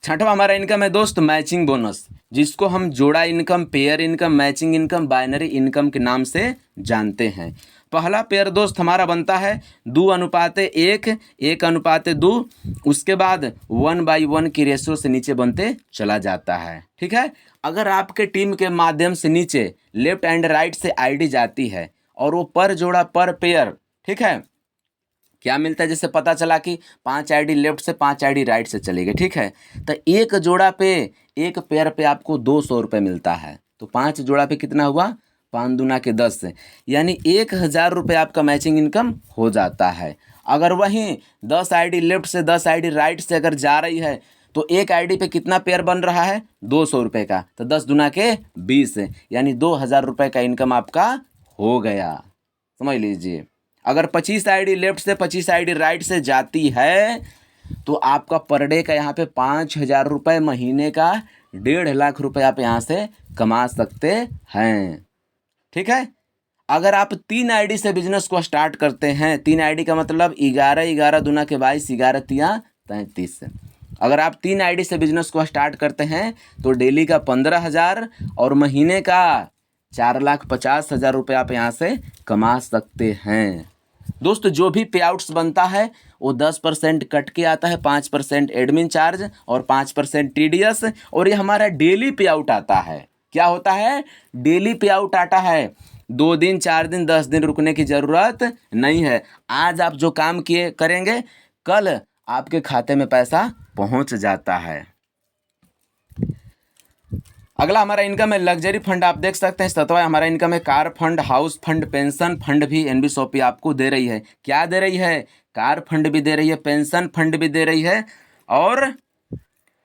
छठवां हमारा इनकम है दोस्त मैचिंग बोनस, जिसको हम जोड़ा income, pair income, matching income, binary income के नाम से जानते हैं। पहला पेयर दोस्त हमारा बनता है 2:1, 1:2, उसके बाद 1/1 की रेशो से नीचे बनते चला जाता है। ठीक है, अगर आपके टीम के माध्यम से नीचे लेफ्ट एंड राइट से आईडी जाती है और वो पर जोड़ा, पर पेयर, ठीक है, क्या मिलता है, जैसे पता चला कि 5 आईडी लेफ्ट से 5 आईडी राइट से चली गई, ठीक है, तो एक जोड़ा पे, एक पेयर पे आपको 200 रुपये मिलता है। तो 5 जोड़ा पे कितना हुआ, 5 दूना के 10, यानी 1,000 रुपये आपका मैचिंग इनकम हो जाता है। अगर वहीं 10 आईडी लेफ्ट से 10 आईडी राइट से अगर जा रही है तो एक आईडी पे कितना पेयर बन रहा है, 200 रुपये का, तो 10 दूना के 20, यानी 2,000 रुपये का इनकम आपका हो गया, समझ लीजिए। अगर 25 आईडी लेफ्ट से 25 आईडी राइट से जाती है तो आपका पर डे का यहाँ पे 5,000 रुपये, महीने का 1.5 लाख रुपये आप यहाँ से कमा सकते हैं। ठीक है, अगर आप 3 आईडी से बिजनेस को स्टार्ट करते हैं, 3 आईडी का मतलब 11, 11 दूना के 22, 11 तिया 33। अगर आप 3 आईडी से बिजनेस को स्टार्ट करते हैं तो डेली का 15,000 और महीने का 4,50,000 रुपये आप यहाँ से कमा सकते हैं। दोस्तों जो भी पे आउट्स बनता है वो 10% कट के आता है, 5% एडमिन चार्ज और 5% टीडीएस, और ये हमारा डेली पे आउट आता है। क्या होता है, डेली पे आउट आता है। 2 दिन, 4 दिन, 10 दिन रुकने की ज़रूरत नहीं है। आज आप जो काम किए करेंगे, कल आपके खाते में पैसा पहुंच जाता है। अगला हमारा इनकम है लग्जरी फंड। आप देख सकते हैं 7वां हमारा इनकम है car fund, house fund, pension fund भी एनबी शॉपी आपको दे रही है। क्या दे रही है, कार फंड भी दे रही है, पेंशन फंड भी दे रही है और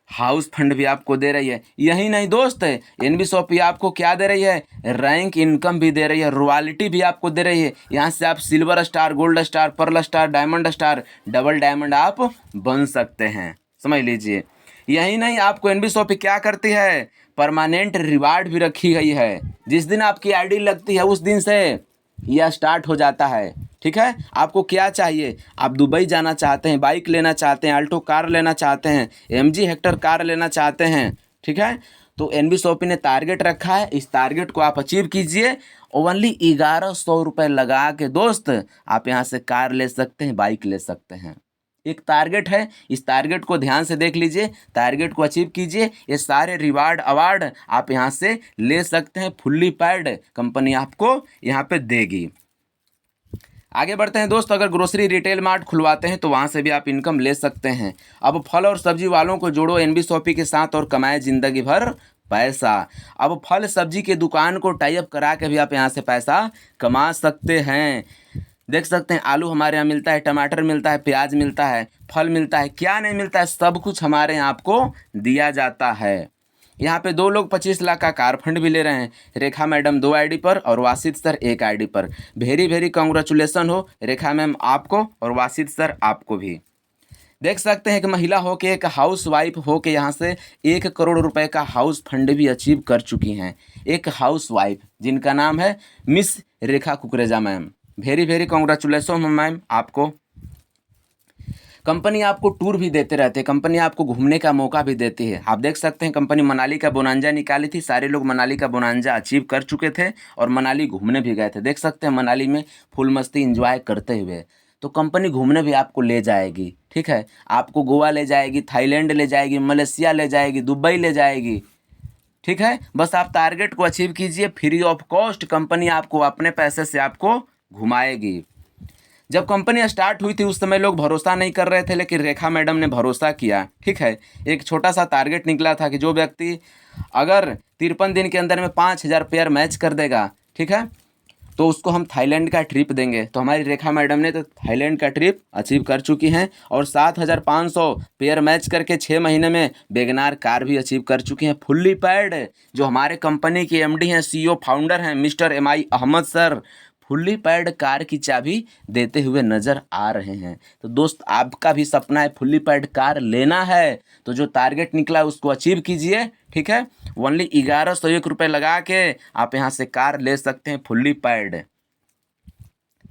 हाउस फंड भी आपको दे रही है। यही नहीं दोस्त, एनबी शॉपी आपको क्या दे रही है, रैंक इनकम भी दे रही है, रॉयल्टी भी आपको दे रही है। यहाँ से आप silver star, gold star, pearl star, diamond star, double diamond आप बन सकते हैं, समझ लीजिए। यही नहीं, आपको एनबी शॉपी क्या करती है, परमानेंट रिवार्ड भी रखी गई है। जिस दिन आपकी आईडी लगती है उस दिन से यह स्टार्ट हो जाता है। ठीक है, आपको क्या चाहिए, आप दुबई जाना चाहते हैं, बाइक लेना चाहते हैं, अल्टो कार लेना चाहते हैं, एमजी हेक्टर कार लेना चाहते हैं, ठीक है, तो एनबी शॉपी ने टारगेट रखा है, इस टारगेट को आप अचीव कीजिए। ओनली 1,100 रुपये लगा के दोस्त आप यहाँ से कार ले सकते हैं, बाइक ले सकते हैं। एक टारगेट है, इस टारगेट को ध्यान से देख लीजिए, टारगेट को अचीव कीजिए। ये सारे रिवार्ड अवार्ड आप यहाँ से ले सकते हैं, फुल्ली पैड कंपनी आपको यहाँ पे देगी। आगे बढ़ते हैं दोस्त, अगर ग्रोसरी रिटेल मार्ट खुलवाते हैं तो वहाँ से भी आप इनकम ले सकते हैं। अब फल और सब्जी वालों को जोड़ो एनबी शॉपी के साथ और कमाए ज़िंदगी भर पैसा। अब फल सब्जी के दुकान को टाई अप करा के भी आप यहाँ से पैसा कमा सकते हैं। देख सकते हैं आलू हमारे यहाँ मिलता है, टमाटर मिलता है, प्याज मिलता है, फल मिलता है, क्या नहीं मिलता है, सब कुछ हमारे यहाँ आपको दिया जाता है। यहाँ पे 2 लोग 25 लाख का कार फंड भी ले रहे हैं, रेखा मैडम 2 आईडी पर और वासित सर 1 आईडी पर। वेरी वेरी कॉन्ग्रेचुलेसन हो रेखा मैम आपको और वासित सर आपको भी। देख सकते हैं कि महिला हो के एक हाउस वाइफ हो के यहाँ से 1 करोड़ रुपए का हाउस फंड भी अचीव कर चुकी हैं। एक हाउस वाइफ जिनका नाम है miss Rekha Kukreja ma'am. Very very congratulation ma'am आपको। कंपनी आपको टूर भी देते रहते हैं, कंपनी आपको घूमने का मौका भी देती है। आप देख सकते हैं कंपनी मनाली का बोनांजा निकाली थी, सारे लोग मनाली का बोनांजा अचीव कर चुके थे और मनाली घूमने भी गए थे। देख सकते हैं मनाली में फुल मस्ती इंजॉय करते हुए। तो कंपनी घूमने भी आपको ले जाएगी, ठीक है। आपको गोवा ले जाएगी, थाईलैंड ले जाएगी, मलेशिया ले जाएगी, दुबई ले जाएगी, ठीक है। बस आप टारगेट को अचीव कीजिए, फ्री ऑफ कॉस्ट कंपनी आपको अपने पैसे से आपको घुमाएगी। जब कंपनी स्टार्ट हुई थी उस समय लोग भरोसा नहीं कर रहे थे, लेकिन रेखा मैडम ने भरोसा किया, ठीक है। एक छोटा सा टारगेट निकला था कि जो व्यक्ति अगर 53 दिन के अंदर में 5000 पेयर मैच कर देगा, ठीक है, तो उसको हम थाईलैंड का ट्रिप देंगे। तो हमारी रेखा मैडम ने तो थाईलैंड का ट्रिप अचीव कर चुकी हैं और 7500 पेयर मैच करके 6 महीने में वेगनार कार भी अचीव कर चुकी हैं फुल्ली पैड। जो हमारे कंपनी के एमडी हैं, सीईओ फाउंडर हैं mister MI Ahmed sir, fully paid car की चाबी देते हुए नज़र आ रहे हैं। तो दोस्त आपका भी सपना है फुल्ली पैड कार लेना है, तो जो टारगेट निकला है उसको अचीव कीजिए, ठीक है। ओनली 1101 रुपये लगा के आप यहाँ से कार ले सकते हैं फुल्ली पैड।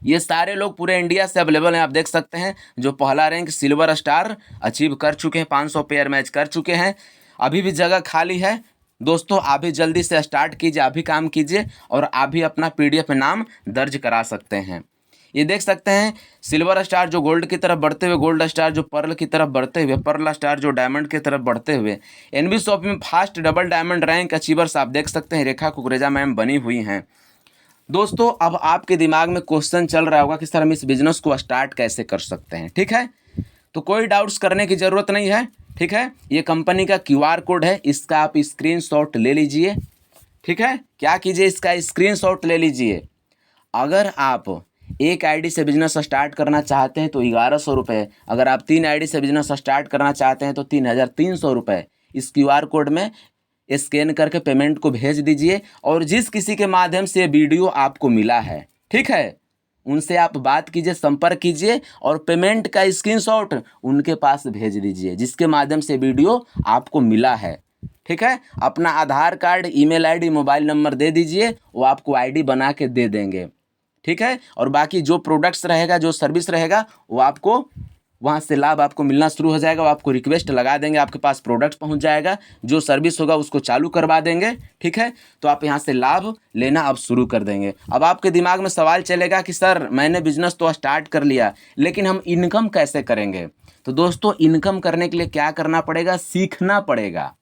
ये सारे लोग पूरे इंडिया से अवेलेबल हैं। आप देख सकते हैं जो पहला रैंक सिल्वर स्टार अचीव कर चुके हैं, 500 पेयर मैच कर चुके हैं। अभी भी जगह खाली है दोस्तों, आप भी जल्दी से स्टार्ट कीजिए, आप भी काम कीजिए और आप भी अपना PDF में नाम दर्ज करा सकते हैं। ये देख सकते हैं सिल्वर स्टार जो गोल्ड की तरफ बढ़ते हुए, गोल्ड स्टार जो पर्ल की तरफ बढ़ते हुए, पर्ल स्टार जो डायमंड की तरफ बढ़ते हुए, NV शॉपी में fast double diamond rank achievers आप देख सकते हैं रेखा कुकरेजा मैम बनी हुई हैं। दोस्तों अब आपके दिमाग में क्वेश्चन चल रहा होगा कि सर हम इस बिजनेस को स्टार्ट कैसे कर सकते हैं, ठीक है। तो कोई डाउट्स करने की ज़रूरत नहीं है, ठीक है। ये कंपनी का QR कोड है, इसका आप स्क्रीनशॉट ले लीजिए, ठीक है। क्या कीजिए, इसका स्क्रीनशॉट ले लीजिए। अगर आप एक आईडी से बिजनेस स्टार्ट करना चाहते हैं तो 1100 रुपये, अगर आप 3 आईडी से बिजनेस स्टार्ट करना चाहते हैं तो 3300 रुपये। इस QR कोड में स्कैन करके पेमेंट को भेज दीजिए और जिस किसी के माध्यम से वीडियो आपको मिला है, ठीक है, उनसे आप बात कीजिए, संपर्क कीजिए और पेमेंट का स्क्रीनशॉट उनके पास भेज दीजिए जिसके माध्यम से वीडियो आपको मिला है, ठीक है। अपना Aadhaar card, email ID, mobile number दे दीजिए, वो आपको आईडी बना के दे देंगे, ठीक है। और बाकी जो प्रोडक्ट्स रहेगा, जो सर्विस रहेगा, वो आपको वहाँ से लाभ आपको मिलना शुरू हो जाएगा। वो आपको रिक्वेस्ट लगा देंगे, आपके पास प्रोडक्ट पहुँच जाएगा, जो सर्विस होगा उसको चालू करवा देंगे, ठीक है। तो आप यहाँ से लाभ लेना अब शुरू कर देंगे। अब आपके दिमाग में सवाल चलेगा कि सर मैंने बिजनेस तो स्टार्ट कर लिया, लेकिन हम इनकम कैसे करेंगे। तो दोस्तों इनकम करने के लिए क्या करना पड़ेगा, सीखना पड़ेगा।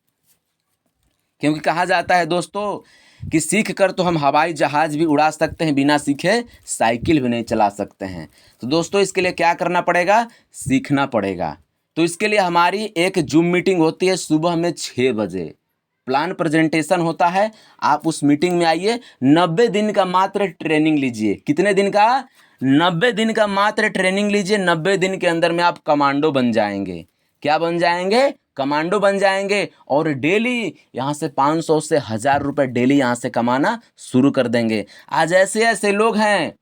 क्योंकि कहा जाता है दोस्तों कि सीख कर तो हम हवाई जहाज़ भी उड़ा सकते हैं, बिना सीखे साइकिल भी नहीं चला सकते हैं। तो दोस्तों इसके लिए क्या करना पड़ेगा, सीखना पड़ेगा। तो इसके लिए हमारी एक जूम मीटिंग होती है सुबह में 6 बजे, प्लान प्रेजेंटेशन होता है। आप उस मीटिंग में आइए, 90 दिन का मात्र ट्रेनिंग लीजिए। कितने दिन का, 90 दिन का मात्र ट्रेनिंग लीजिए। 90 दिन के अंदर में आप कमांडो बन जाएंगे। क्या बन जाएंगे, कमांडो बन जाएंगे और डेली यहाँ से 500 से 1000 रुपये डेली यहाँ से कमाना शुरू कर देंगे। आज ऐसे ऐसे लोग हैं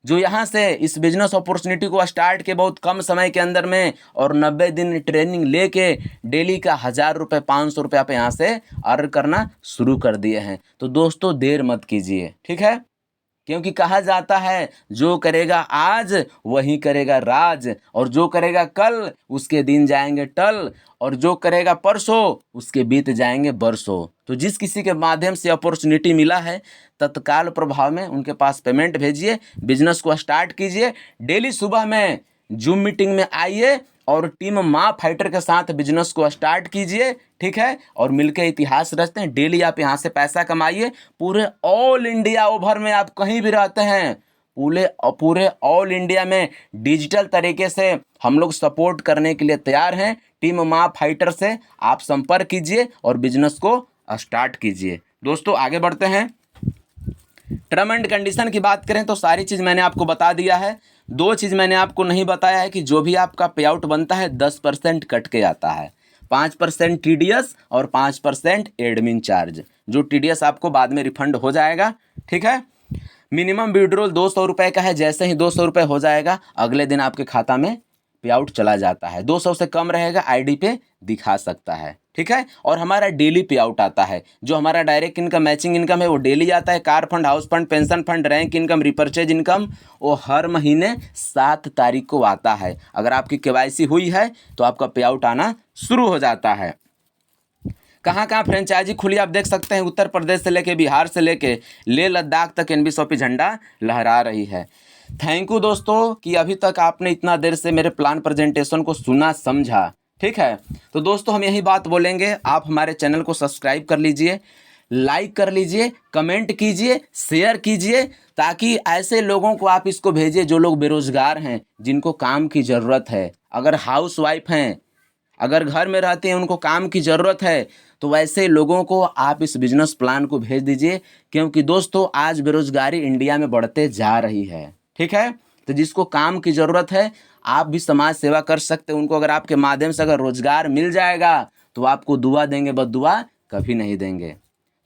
जो यहाँ से इस बिजनेस अपॉर्चुनिटी को स्टार्ट के बहुत कम समय के अंदर में और 90 दिन ट्रेनिंग लेके डेली का 1000 रुपये, 500 रुपये आप यहाँ से अर्न करना शुरू कर दिए हैं। तो दोस्तों देर मत कीजिए, ठीक है। क्योंकि कहा जाता है जो करेगा आज वही करेगा राज, और जो करेगा कल उसके दिन जाएंगे टल, और जो करेगा परसों उसके बीत जाएंगे बरसों। तो जिस किसी के माध्यम से अपॉर्चुनिटी मिला है तत्काल प्रभाव में उनके पास पेमेंट भेजिए, बिजनेस को स्टार्ट कीजिए। डेली सुबह में जूम मीटिंग में आइए और टीम माँ फाइटर के साथ बिजनेस को स्टार्ट कीजिए, ठीक है। और मिलकर इतिहास रचते हैं। डेली आप यहाँ से पैसा कमाइए। पूरे ऑल इंडिया ओवर में आप कहीं भी रहते हैं, पूरे ऑल इंडिया में डिजिटल तरीके से हम लोग सपोर्ट करने के लिए तैयार हैं। टीम माँ फाइटर से आप संपर्क कीजिए और बिजनेस को स्टार्ट कीजिए। दोस्तों आगे बढ़ते हैं। टर्म एंड कंडीशन की बात करें तो सारी चीज़ मैंने आपको बता दिया है। 2 चीज़ मैंने आपको नहीं बताया है कि जो भी आपका पे आउट बनता है 10% कट के आता है। 5% TDS और 5% एडमिन चार्ज। जो TDS आपको बाद में रिफंड हो जाएगा, ठीक है। मिनिमम विड्रॉल 200 रुपये का है। जैसे ही 200 रुपये हो जाएगा अगले दिन आपके खाता में पे आउट चला जाता है। 200 से कम रहेगा आईडी पे दिखा सकता है, ठीक है। और हमारा डेली पे आउट आता है, जो हमारा डायरेक्ट इनकम मैचिंग इनकम है वो डेली आता है। Car fund, house fund, pension fund, rank income, repurchase income वो हर महीने 7 तारीख को आता है। अगर आपकी केवाईसी हुई है तो आपका पे आउट आना शुरू हो जाता है। कहाँ कहाँ फ्रेंचाइजी खुली आप देख सकते हैं। उत्तर प्रदेश से लेके बिहार से लेके लेह लद्दाख तक एनबी शॉपी झंडा लहरा रही है। थैंक यू दोस्तों कि अभी तक आपने इतना देर से मेरे प्लान प्रेजेंटेशन को सुना समझा, ठीक है। तो दोस्तों हम यही बात बोलेंगे, आप हमारे चैनल को सब्सक्राइब कर लीजिए, लाइक कर लीजिए, कमेंट कीजिए, शेयर कीजिए, ताकि ऐसे लोगों को आप इसको भेजिए जो लोग बेरोजगार हैं, जिनको काम की ज़रूरत है। अगर हाउस वाइफ हैं, अगर घर में रहते हैं, उनको काम की ज़रूरत है, तो वैसे लोगों को आप इस बिजनेस प्लान को भेज दीजिए। क्योंकि दोस्तों आज बेरोजगारी इंडिया में बढ़ते जा रही है, ठीक है। तो जिसको काम की ज़रूरत है, आप भी समाज सेवा कर सकते हैं। उनको अगर आपके माध्यम से अगर रोजगार मिल जाएगा तो आपको दुआ देंगे, बद्दुआ कभी नहीं देंगे।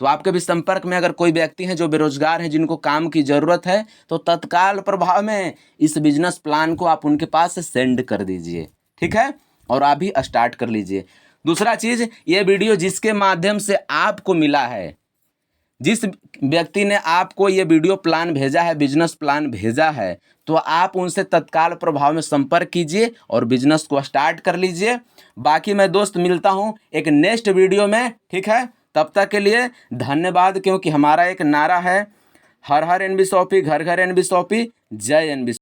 तो आपके भी संपर्क में अगर कोई व्यक्ति है जो बेरोजगार है, जिनको काम की ज़रूरत है, तो तत्काल प्रभाव में इस बिजनेस प्लान को आप उनके पास सेंड कर दीजिए, ठीक है। और आप भी स्टार्ट कर लीजिए। दूसरा चीज़, ये वीडियो जिसके माध्यम से आपको मिला है, जिस व्यक्ति ने आपको ये वीडियो प्लान भेजा है, बिजनेस प्लान भेजा है, तो आप उनसे तत्काल प्रभाव में संपर्क कीजिए और बिजनेस को स्टार्ट कर लीजिए। बाकी मैं दोस्त मिलता हूँ एक नेक्स्ट वीडियो में, ठीक है। तब तक के लिए धन्यवाद। क्योंकि हमारा एक नारा है, हर हर एनबी शॉपी, घर घर एनबी शॉपी, जय एनबी